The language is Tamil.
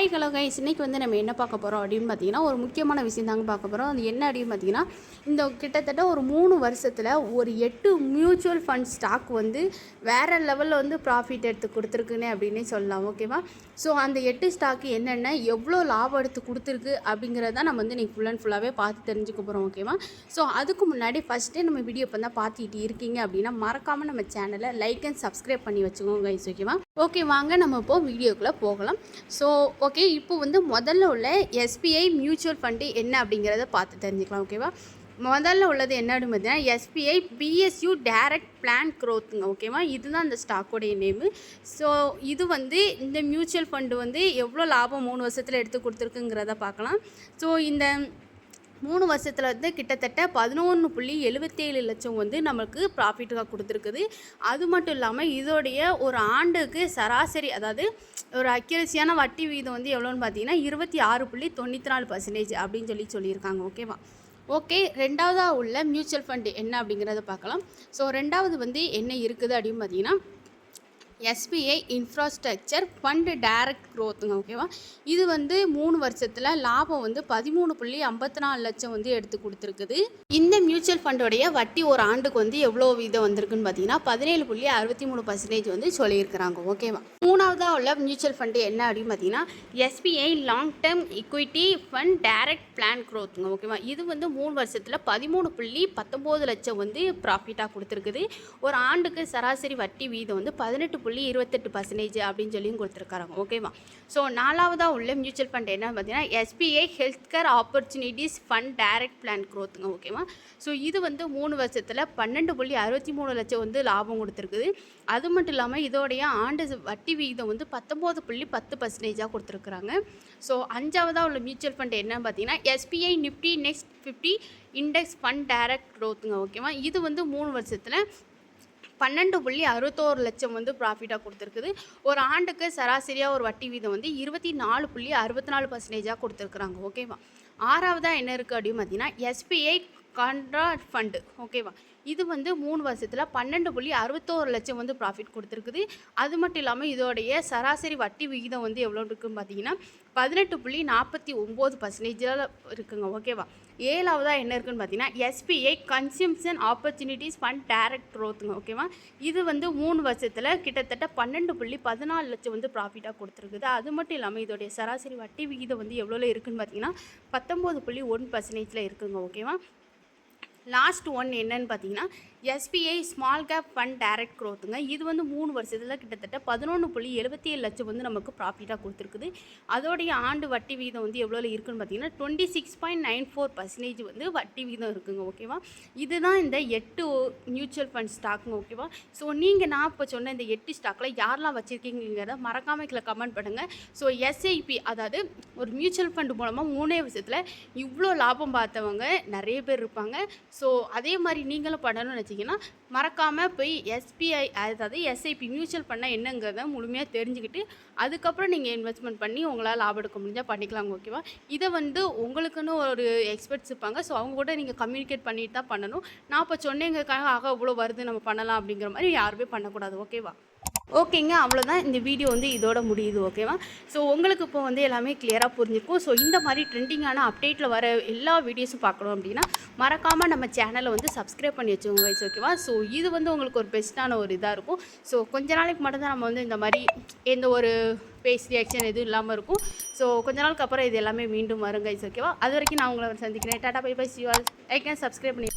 ஹாய் ஹலோ கைஸ், இன்றைக்கி வந்து நம்ம என்ன பார்க்க போகிறோம் அப்படின்னு பார்த்தீங்கன்னா, ஒரு முக்கியமான விஷயம் தாங்க பார்க்க போகிறோம். அது என்ன அப்படின்னு பார்த்தீங்கன்னா, இந்த கிட்டத்தட்ட ஒரு 3 வருஷத்தில் ஒரு 8 மியூச்சுவல் ஃபண்ட் ஸ்டாக் வந்து வேறு லெவலில் வந்து ப்ராஃபிட் எடுத்து கொடுத்துருக்குன்னு அப்படின்னே சொல்லலாம். ஓகேவா? ஸோ அந்த 8 ஸ்டாக்கு என்னென்ன, எவ்வளோ லாபம் எடுத்து கொடுத்துருக்கு அப்படிங்கிறத நம்ம வந்து இன்றைக்கி ஃபுல் அண்ட் ஃபுல்லாகவே பார்த்து தெரிஞ்சுக்க போகிறோம். ஓகேவா? ஸோ அதுக்கு முன்னாடி ஃபஸ்ட்டே நம்ம வீடியோ இப்போ தான் பார்த்துட்டு இருக்கீங்க அப்படின்னா மறக்காமல் நம்ம சேனலை லைக் அண்ட் சப்ஸ்கிரைப் பண்ணி வச்சுக்கோங்க கைஸ். ஓகேவா? ஓகே, வாங்க நம்ம இப்போது வீடியோக்குள்ளே போகலாம். ஸோ ஓகே, இப்போ வந்து முதல்ல உள்ள எஸ்பிஐ மியூச்சுவல் ஃபண்டு என்ன அப்படிங்கிறத பார்த்து தெரிஞ்சுக்கலாம். ஓகேவா? முதல்ல உள்ளது என்ன அப்படின்னு பார்த்தீங்கன்னா எஸ்பிஐ பிஎஸ்யூ டைரக்ட் பிளான் க்ரோத்துங்க. ஓகேவா? இதுதான் அந்த ஸ்டாக்கோடைய நேமு. ஸோ இது வந்து இந்த மியூச்சுவல் ஃபண்டு வந்து எவ்வளோ லாபம் 3 வருஷத்தில் எடுத்து கொடுத்துருக்குங்கிறத பார்க்கலாம். ஸோ இந்த 3 வருஷத்தில் வந்து கிட்டத்தட்ட 11.77 லட்சம் வந்து நமக்கு ப்ராஃபிட்டாக கொடுத்துருக்குது. அது மட்டும் இல்லாமல் இதோடைய ஒரு ஆண்டுக்கு சராசரி, அதாவது ஒரு அக்யூரஸியான வட்டி விகிதம் வந்து எவ்வளோன்னு பார்த்தீங்கன்னா 26.94% அப்படின்னு சொல்லியிருக்காங்க. ஓகேவா? ஓகே, ரெண்டாவதாக உள்ள மியூச்சுவல் ஃபண்டு என்ன அப்படிங்கிறத பார்க்கலாம். ஸோ ரெண்டாவது வந்து என்ன இருக்குது அப்படின்னு பார்த்தீங்கன்னா எஸ்பிஐ இன்ஃப்ராஸ்ட்ரக்சர் ஃபண்டு டைரக்ட் க்ரோத்துங்க. ஓகேவா? இது வந்து 3 வருஷத்தில் லாபம் வந்து 13.54 லட்சம் வந்து எடுத்து கொடுத்துருக்குது. இந்த மியூச்சுவல் ஃபண்டோடைய வட்டி ஒரு ஆண்டுக்கு வந்து எவ்வளோ வீதம் வந்திருக்குன்னு பார்த்தீங்கன்னா 17.63% வந்து சொல்லியிருக்கிறாங்க. ஓகேவா? மூணாவதாக உள்ள மியூச்சுவல் ஃபண்டு என்ன அப்படின்னு பார்த்தீங்கன்னா SBI long term equity fund direct plan க்ரோத்துங்க. ஓகேவா? இது வந்து 3 வருஷத்தில் 13.19 லட்சம் வந்து ப்ராஃபிட்டாக கொடுத்துருக்குது. ஒரு ஆண்டுக்கு சராசரி வட்டி வீதம் வந்து 18.28% அப்படின்னு சொல்லியும் கொடுத்துருக்காங்க. ஓகேவா? ஸோ நாலாவதாக உள்ள மியூச்சுவல் ஃபண்ட் என்னன்னு பார்த்தீங்கன்னா SBI health care opportunities fund direct plan க்ரோத்துங்க. ஓகேவா? ஸோ இது வந்து 3 வருஷத்தில் 12.63 லட்சம் வந்து லாபம் கொடுத்துருக்குது. அது மட்டும் இல்லாமல் இதோடைய ஆண்டு வட்டி விகிதம் வந்து 19.10% கொடுத்துருக்குறாங்க. ஸோ அஞ்சாவதாக உள்ள மியூச்சுவல் ஃபண்ட் என்னன்னு பார்த்தீங்கன்னா SBI Nifty next 50 index fund direct க்ரோத்துங்க. ஓகேவா? இது வந்து 3 வருஷத்தில் 12.61 லட்சம் வந்து ப்ராஃபிட்டாக கொடுத்துருக்குது. ஒரு ஆண்டுக்கு சராசரியாக ஒரு வட்டி வீதம் வந்து 24.64% கொடுத்துருக்குறாங்க. ஓகேவா? ஆறாவதாக என்ன இருக்குது அப்படின்னு பார்த்தீங்கன்னா எஸ்பிஐ கான்ட்ராக்ட் ஃபண்டு. ஓகேவா? இது வந்து 3 வருஷத்தில் 12.61 லட்சம் வந்து ப்ராஃபிட் கொடுத்துருக்குது. அது மட்டும் இல்லாமல் இதோடைய சராசரி வட்டி விகிதம் வந்து எவ்வளோ இருக்குன்னு பார்த்தீங்கன்னா 18.49% இருக்குங்க. ஓகேவா? ஏழாவதாக என்ன இருக்குன்னு பார்த்தீங்கன்னா SBI consumption opportunities fund direct க்ரோத்துங்க. ஓகேவா? இது வந்து 3 வருஷத்தில் கிட்டத்தட்ட 12.14 லட்சம் வந்து ப்ராஃபிட்டாக கொடுத்துருக்குது. அது மட்டும் இல்லாமல் இதோடைய சராசரி வட்டி விகிதம் வந்து எவ்வளோ இருக்குன்னு பார்த்தீங்கன்னா 19.1% இருக்குங்க. ஓகேவா? லாஸ்ட் ஒன் என்னன்னு பார்த்தீங்கன்னா SBI small cap fund direct க்ரோத்துங்க. இது வந்து 3 வருஷத்தில் கிட்டத்தட்ட 11.77 லட்சம் வந்து நமக்கு ப்ராஃபிட்டாக கொடுத்துருக்குது. அதோடைய ஆண்டு வட்டி விகிதம் வந்து எவ்வளோ இருக்குன்னு பார்த்தீங்கன்னா 26.94% வந்து வட்டி விகிதம் இருக்குங்க. ஓகேவா? இதுதான் இந்த 8 மியூச்சுவல் ஃபண்ட் ஸ்டாக்குங்க. ஓகேவா? ஸோ நான் இப்போ சொன்ன இந்த 8 ஸ்டாக்கில் யாரெல்லாம் வச்சுருக்கீங்கிறத மறக்காமல் கீழே கமெண்ட் பண்ணுங்கள். ஸோ எஸ்ஐபி, அதாவது ஒரு மியூச்சுவல் ஃபண்டு மூலமாக 3 வருஷத்தில் இவ்வளோ லாபம் பார்த்தவங்க நிறைய பேர் இருப்பாங்க. ஸோ அதே மாதிரி நீங்களும் பண்ணணும்னு வச்சிங்கன்னா மறக்காமல் போய் எஸ்பிஐ, அதாவது எஸ்ஐபி மியூச்சுவல் பண்ணால் என்னங்கிறத முழுமையாக தெரிஞ்சுக்கிட்டு அதுக்கப்புறம் நீங்கள் இன்வெஸ்ட்மெண்ட் பண்ணி உங்களால் லாபம் எடுக்க முடிஞ்சால் பண்ணிக்கலாங்க. ஓகேவா? இதை வந்து உங்களுக்குன்னு ஒரு எக்ஸ்பர்ட்ஸ் இருப்பாங்க. ஸோ அவங்க கூட நீங்கள் கம்யூனிகேட் பண்ணிட்டு தான் பண்ணணும். நான் இப்போ சொன்னேங்கிறதுக்காக இவ்வளோ வருது நம்ம பண்ணலாம் அப்படிங்கிற மாதிரி யாருமே பண்ணக்கூடாது. ஓகேவா? ஓகேங்க, அவ்வளோதான். இந்த வீடியோ வந்து இதோட முடியுது. ஓகேவா? ஸோ உங்களுக்கு இப்போ வந்து எல்லாமே கிளியராக புரிஞ்சிருக்கும். ஸோ இந்த மாதிரி ட்ரெண்டிங்கான அப்டேட்டில் வர எல்லா வீடியோஸும் பார்க்கணும் அப்படின்னா மறக்காமல் நம்ம சேனலை வந்து சப்ஸ்கிரைப் பண்ணி வச்சுக்கோங்க கைஸ். ஓகேவா? ஸோ இது வந்து உங்களுக்கு ஒரு பெஸ்ட்டான ஒரு இதாக இருக்கும். ஸோ கொஞ்ச நாளைக்கு மட்டும் தான் நம்ம வந்து இந்த மாதிரி எந்த ஒரு ஃபேஸ் ரியாக்ஷன் எதுவும் இல்லாமல் இருக்கும். ஸோ கொஞ்ச நாளுக்கு அப்புறம் இது எல்லாமே மீண்டும் வரும் கைஸ். ஓகேவா? அது வரைக்கும் நான் உங்களை சந்திக்கிறேன். Tata bye bye, see you all. Like and subscribe பண்ணி